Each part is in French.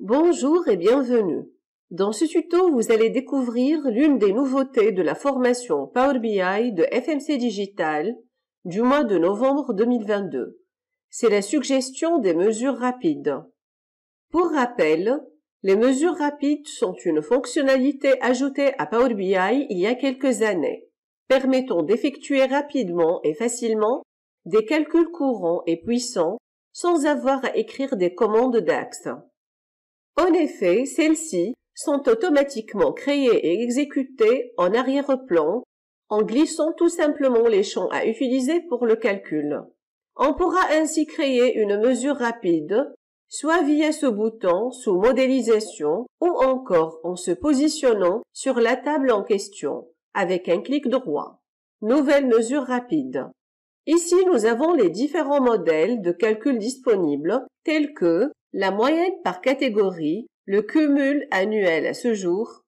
Bonjour et bienvenue. Dans ce tuto, vous allez découvrir l'une des nouveautés de la formation Power BI de FMC Digital du mois de novembre 2022. C'est la suggestion des mesures rapides. Pour rappel, les mesures rapides sont une fonctionnalité ajoutée à Power BI il y a quelques années, permettant d'effectuer rapidement et facilement des calculs courants et puissants sans avoir à écrire des commandes DAX. En effet, celles-ci sont automatiquement créées et exécutées en arrière-plan en glissant tout simplement les champs à utiliser pour le calcul. On pourra ainsi créer une mesure rapide, soit via ce bouton sous modélisation ou encore en se positionnant sur la table en question avec un clic droit. Nouvelle mesure rapide. Ici, nous avons les différents modèles de calcul disponibles tels que la moyenne par catégorie, le cumul annuel à ce jour,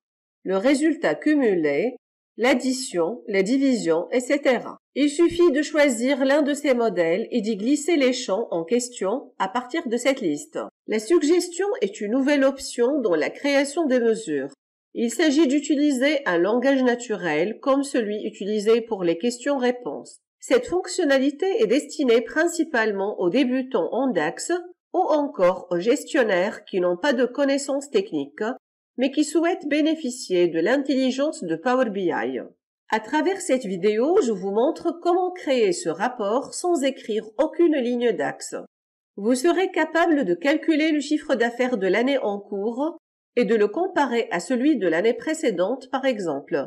le résultat cumulé, l'addition, la division, etc. Il suffit de choisir l'un de ces modèles et d'y glisser les champs en question à partir de cette liste. La suggestion est une nouvelle option dans la création des mesures. Il s'agit d'utiliser un langage naturel comme celui utilisé pour les questions-réponses. Cette fonctionnalité est destinée principalement aux débutants en DAX ou encore aux gestionnaires qui n'ont pas de connaissances techniques, mais qui souhaitent bénéficier de l'intelligence de Power BI. À travers cette vidéo, je vous montre comment créer ce rapport sans écrire aucune ligne DAX. Vous serez capable de calculer le chiffre d'affaires de l'année en cours et de le comparer à celui de l'année précédente, par exemple,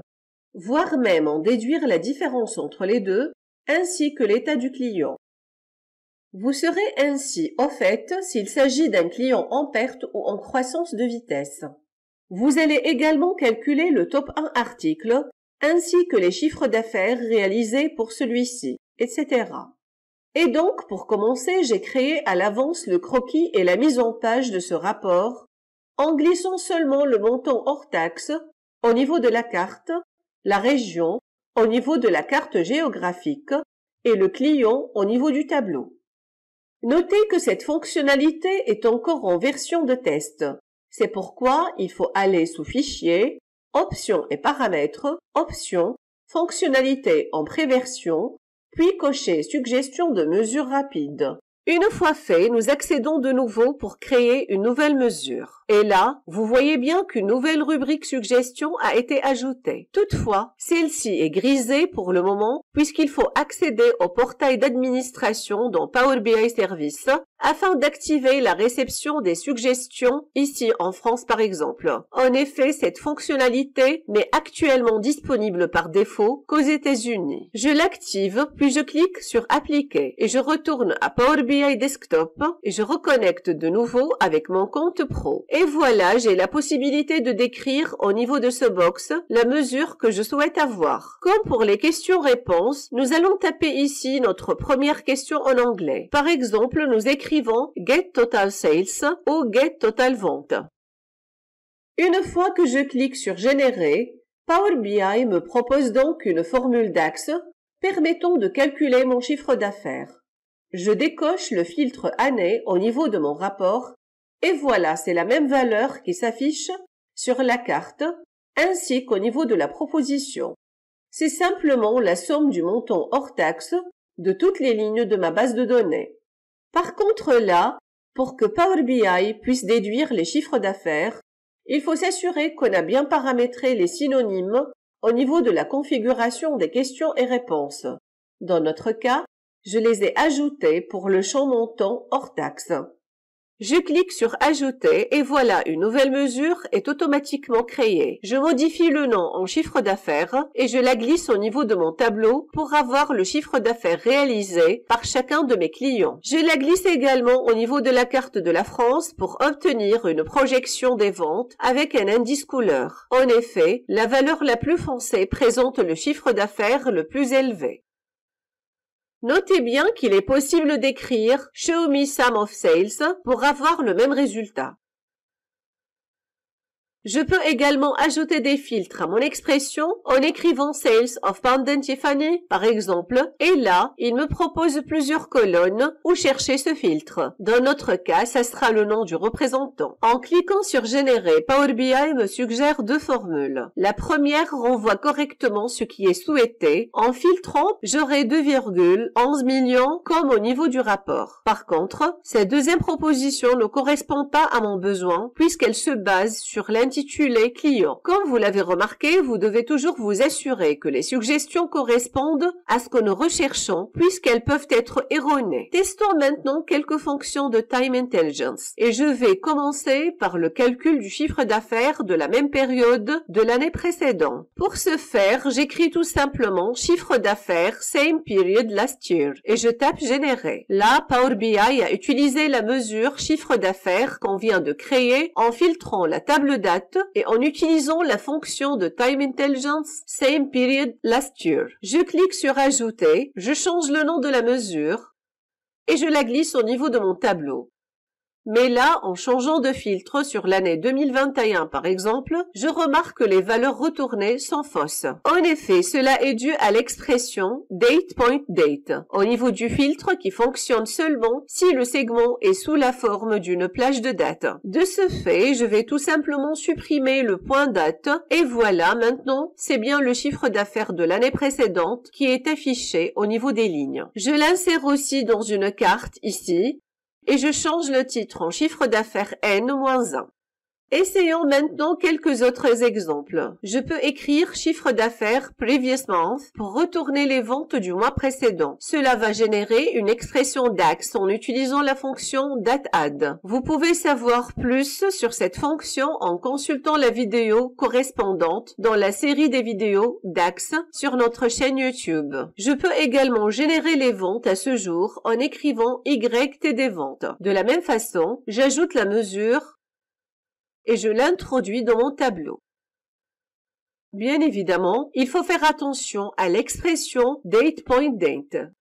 voire même en déduire la différence entre les deux, ainsi que l'état du client. Vous serez ainsi au fait s'il s'agit d'un client en perte ou en croissance de vitesse. Vous allez également calculer le top 1 article, ainsi que les chiffres d'affaires réalisés pour celui-ci, etc. Et donc, pour commencer, j'ai créé à l'avance le croquis et la mise en page de ce rapport, en glissant seulement le montant hors taxe au niveau de la carte, la région au niveau de la carte géographique et le client au niveau du tableau. Notez que cette fonctionnalité est encore en version de test. C'est pourquoi il faut aller sous Fichier, Options et Paramètres, Options, Fonctionnalité en préversion, puis cocher Suggestion de mesure rapide. Une fois fait, nous accédons de nouveau pour créer une nouvelle mesure. Et là, vous voyez bien qu'une nouvelle rubrique suggestion a été ajoutée. Toutefois, celle-ci est grisée pour le moment puisqu'il faut accéder au portail d'administration dans Power BI Service afin d'activer la réception des suggestions ici en France par exemple. En effet, cette fonctionnalité n'est actuellement disponible par défaut qu'aux États-Unis. Je l'active, puis je clique sur Appliquer et je retourne à Power BI Desktop et je reconnecte de nouveau avec mon compte pro. Et voilà, j'ai la possibilité de décrire au niveau de ce box la mesure que je souhaite avoir. Comme pour les questions-réponses, nous allons taper ici notre première question en anglais. Par exemple, nous écrivons Get Total Sales ou Get Total Vente. Une fois que je clique sur Générer, Power BI me propose donc une formule DAX permettant de calculer mon chiffre d'affaires. Je décoche le filtre année au niveau de mon rapport et voilà, c'est la même valeur qui s'affiche sur la carte ainsi qu'au niveau de la proposition. C'est simplement la somme du montant hors taxe de toutes les lignes de ma base de données. Par contre là, pour que Power BI puisse déduire les chiffres d'affaires, il faut s'assurer qu'on a bien paramétré les synonymes au niveau de la configuration des questions et réponses. Dans notre cas, je les ai ajoutés pour le champ montant hors taxe. Je clique sur Ajouter et voilà, une nouvelle mesure est automatiquement créée. Je modifie le nom en chiffre d'affaires et je la glisse au niveau de mon tableau pour avoir le chiffre d'affaires réalisé par chacun de mes clients. Je la glisse également au niveau de la carte de la France pour obtenir une projection des ventes avec un indice couleur. En effet, la valeur la plus foncée présente le chiffre d'affaires le plus élevé. Notez bien qu'il est possible d'écrire « Show me sum of sales » pour avoir le même résultat. Je peux également ajouter des filtres à mon expression en écrivant Sales of Pound and Tiffany, par exemple, et là, il me propose plusieurs colonnes où chercher ce filtre. Dans notre cas, ça sera le nom du représentant. En cliquant sur Générer, Power BI me suggère deux formules. La première renvoie correctement ce qui est souhaité. En filtrant, j'aurai 2,11 millions comme au niveau du rapport. Par contre, cette deuxième proposition ne correspond pas à mon besoin puisqu'elle se base sur l'intitulé client. Comme vous l'avez remarqué, vous devez toujours vous assurer que les suggestions correspondent à ce que nous recherchons puisqu'elles peuvent être erronées. Testons maintenant quelques fonctions de Time Intelligence et je vais commencer par le calcul du chiffre d'affaires de la même période de l'année précédente. Pour ce faire, j'écris tout simplement chiffre d'affaires same period last year et je tape générer. Là, Power BI a utilisé la mesure chiffre d'affaires qu'on vient de créer en filtrant la table date et en utilisant la fonction de Time Intelligence Same Period Last Year. Je clique sur Ajouter, je change le nom de la mesure et je la glisse au niveau de mon tableau. Mais là, en changeant de filtre sur l'année 2021 par exemple, je remarque que les valeurs retournées sont fausses. En effet, cela est dû à l'expression date.date au niveau du filtre qui fonctionne seulement si le segment est sous la forme d'une plage de date. De ce fait, je vais tout simplement supprimer le point date et voilà, maintenant, c'est bien le chiffre d'affaires de l'année précédente qui est affiché au niveau des lignes. Je l'insère aussi dans une carte ici. Et je change le titre en chiffre d'affaires N-1. Essayons maintenant quelques autres exemples. Je peux écrire chiffre d'affaires previous month pour retourner les ventes du mois précédent. Cela va générer une expression DAX en utilisant la fonction DATEAD. Vous pouvez savoir plus sur cette fonction en consultant la vidéo correspondante dans la série des vidéos DAX sur notre chaîne YouTube. Je peux également générer les ventes à ce jour en écrivant YTD ventes. De la même façon, j'ajoute la mesure et je l'introduis dans mon tableau. Bien évidemment, il faut faire attention à l'expression date.date.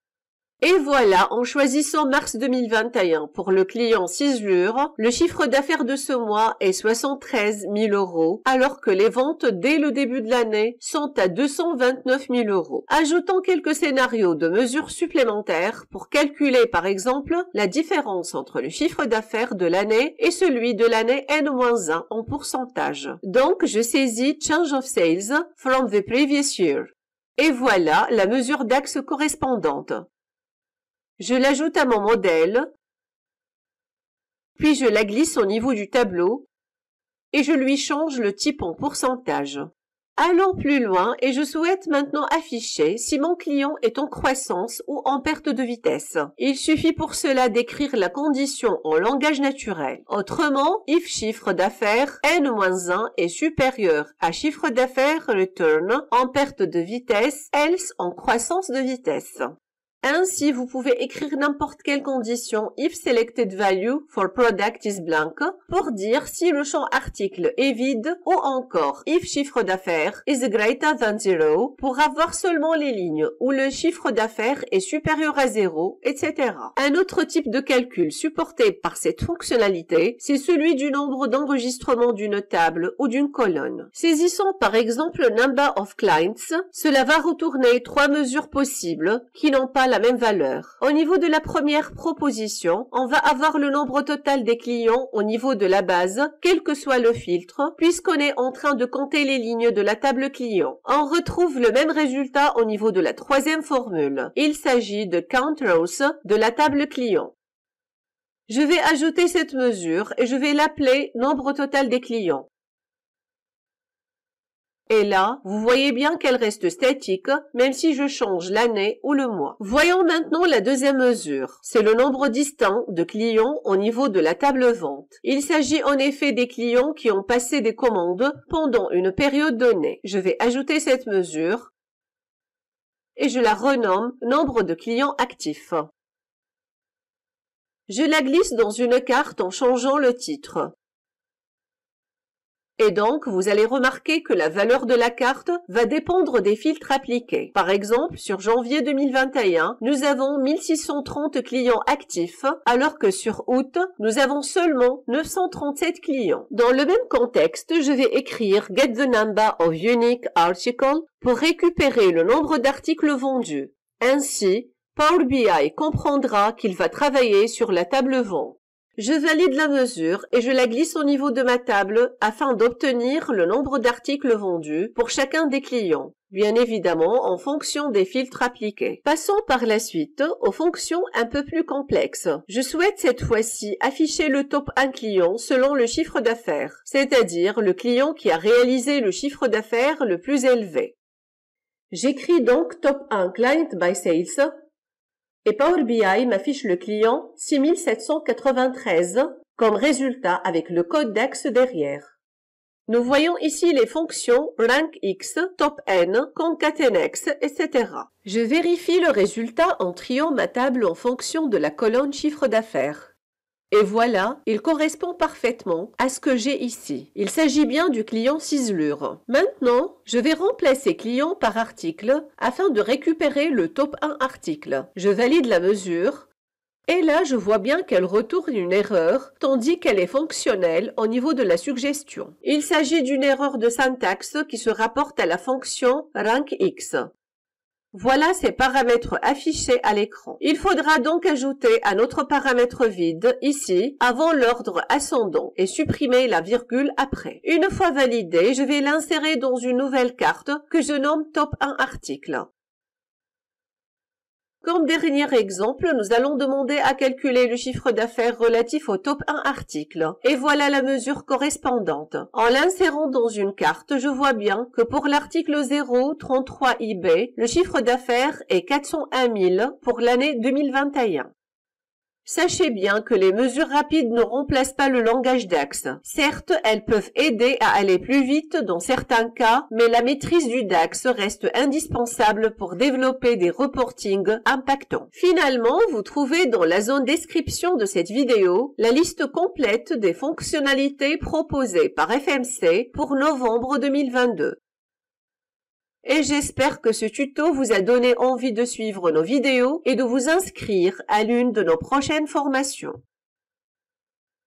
Et voilà, en choisissant mars 2021 pour le client 6 jours, le chiffre d'affaires de ce mois est 73 000 €, alors que les ventes dès le début de l'année sont à 229 000 €. Ajoutons quelques scénarios de mesures supplémentaires pour calculer par exemple la différence entre le chiffre d'affaires de l'année et celui de l'année N-1 en pourcentage. Donc, je saisis Change of Sales from the previous year. Et voilà la mesure d'axe correspondante. Je l'ajoute à mon modèle, puis je la glisse au niveau du tableau et je lui change le type en pourcentage. Allons plus loin et je souhaite maintenant afficher si mon client est en croissance ou en perte de vitesse. Il suffit pour cela d'écrire la condition en langage naturel. Autrement, if chiffre d'affaires N-1 est supérieur à chiffre d'affaires return en perte de vitesse, else en croissance de vitesse. Ainsi, vous pouvez écrire n'importe quelle condition if selected value for product is blank pour dire si le champ article est vide ou encore if chiffre d'affaires is greater than 0 pour avoir seulement les lignes où le chiffre d'affaires est supérieur à 0, etc. Un autre type de calcul supporté par cette fonctionnalité, c'est celui du nombre d'enregistrements d'une table ou d'une colonne. Saisissons par exemple number of clients, cela va retourner 3 mesures possibles qui n'ont pas la même valeur. Au niveau de la première proposition, on va avoir le nombre total des clients au niveau de la base, quel que soit le filtre, puisqu'on est en train de compter les lignes de la table client. On retrouve le même résultat au niveau de la troisième formule. Il s'agit de count rows de la table client. Je vais ajouter cette mesure et je vais l'appeler nombre total des clients. Et là, vous voyez bien qu'elle reste statique, même si je change l'année ou le mois. Voyons maintenant la deuxième mesure. C'est le nombre distinct de clients au niveau de la table vente. Il s'agit en effet des clients qui ont passé des commandes pendant une période donnée. Je vais ajouter cette mesure et je la renomme nombre de clients actifs. Je la glisse dans une carte en changeant le titre. Et donc, vous allez remarquer que la valeur de la carte va dépendre des filtres appliqués. Par exemple, sur janvier 2021, nous avons 1630 clients actifs, alors que sur août, nous avons seulement 937 clients. Dans le même contexte, je vais écrire Get the number of unique articles pour récupérer le nombre d'articles vendus. Ainsi, Power BI comprendra qu'il va travailler sur la table vente. Je valide la mesure et je la glisse au niveau de ma table afin d'obtenir le nombre d'articles vendus pour chacun des clients, bien évidemment en fonction des filtres appliqués. Passons par la suite aux fonctions un peu plus complexes. Je souhaite cette fois-ci afficher le top 1 client selon le chiffre d'affaires, c'est-à-dire le client qui a réalisé le chiffre d'affaires le plus élevé. J'écris donc top 1 client by sales et Power BI m'affiche le client 6793 comme résultat avec le code DAX derrière. Nous voyons ici les fonctions rankX, topN, concatenX, etc. Je vérifie le résultat en triant ma table en fonction de la colonne chiffre d'affaires. Et voilà, il correspond parfaitement à ce que j'ai ici. Il s'agit bien du client ciselure. Maintenant, je vais remplacer client par article afin de récupérer le top 1 article. Je valide la mesure. Et là, je vois bien qu'elle retourne une erreur, tandis qu'elle est fonctionnelle au niveau de la suggestion. Il s'agit d'une erreur de syntaxe qui se rapporte à la fonction rankX. Voilà ces paramètres affichés à l'écran. Il faudra donc ajouter un autre paramètre vide, ici, avant l'ordre ascendant, et supprimer la virgule après. Une fois validé, je vais l'insérer dans une nouvelle carte que je nomme Top 1 article. Comme dernier exemple, nous allons demander à calculer le chiffre d'affaires relatif au top 1 article. Et voilà la mesure correspondante. En l'insérant dans une carte, je vois bien que pour l'article 033 IB, le chiffre d'affaires est 401 000 pour l'année 2021. Sachez bien que les mesures rapides ne remplacent pas le langage DAX. Certes, elles peuvent aider à aller plus vite dans certains cas, mais la maîtrise du DAX reste indispensable pour développer des reportings impactants. Finalement, vous trouvez dans la zone description de cette vidéo la liste complète des fonctionnalités proposées par FMC pour novembre 2022. Et j'espère que ce tuto vous a donné envie de suivre nos vidéos et de vous inscrire à l'une de nos prochaines formations.